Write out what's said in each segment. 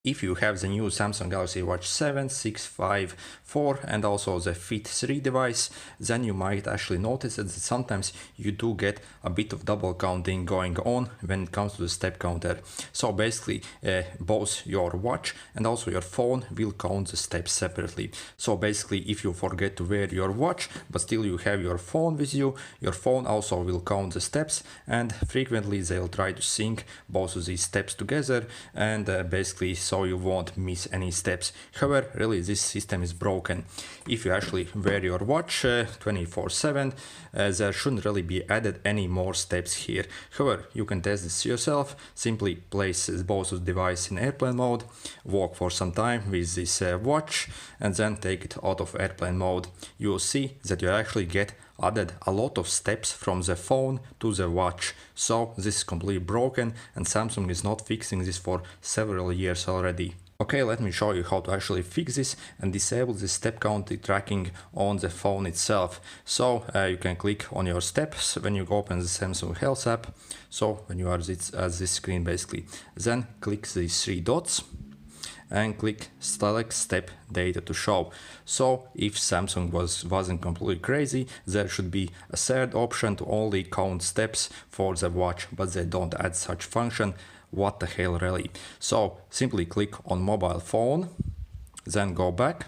If you have the new Samsung Galaxy Watch 7, 6, 5, 4 and also the Fit 3 device, then you might actually notice that sometimes you do get a bit of double counting going on when it comes to the step counter. So basically both your watch and also your phone will count the steps separately. So basically if you forget to wear your watch but still you have your phone with you, your phone also will count the steps, and frequently they'll try to sync both of these steps together, and basically so you won't miss any steps. However, really this system is broken. If you actually wear your watch 24/7, there shouldn't really be added any more steps here. However, you can test this yourself. Simply place both of the device in airplane mode, walk for some time with this watch, and then take it out of airplane mode. You will see that you actually get added a lot of steps from the phone to the watch. So this is completely broken, and Samsung is not fixing this for several years already. Okay, let me show you how to actually fix this and disable the step counting tracking on the phone itself. So you can click on your steps when you open the Samsung Health app. So when you are at this screen basically, then click these three dots and click select step data to show. So if Samsung wasn't completely crazy, there should be a third option to only count steps for the watch, but they don't add such function. What the hell, really? So simply click on mobile phone, then go back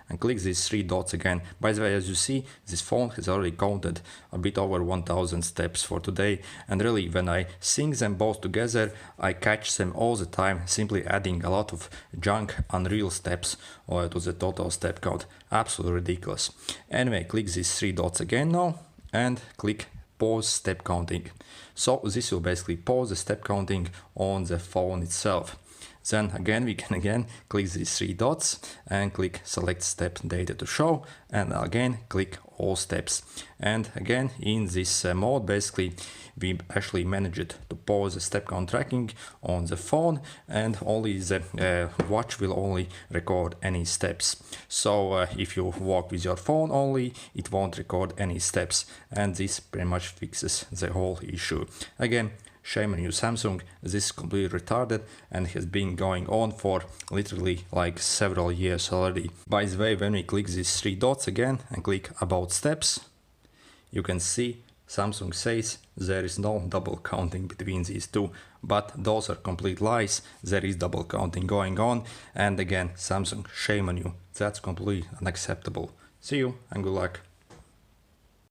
and click these three dots again. By the way, as you see, this phone has already counted a bit over 1000 steps for today, and really when I sync them both together, I catch them all the time, simply adding a lot of junk unreal steps to the total step count. Absolutely ridiculous. Anyway, click these three dots again now and click pause step counting. So this will basically pause the step counting on the phone itself. Then again we can click these three dots and click select step data to show, and again click all steps. And again in this mode basically we actually managed to pause the step count tracking on the phone, and only the watch will only record any steps. So if you walk with your phone only, it won't record any steps, and this pretty much fixes the whole issue. Again, shame on you Samsung, this is completely retarded and has been going on for literally like several years already. By the way, when we click these three dots again and click about steps, you can see Samsung says there is no double counting between these two, but those are complete lies. There is double counting going on, and again Samsung, shame on you, that's completely unacceptable. See you and good luck.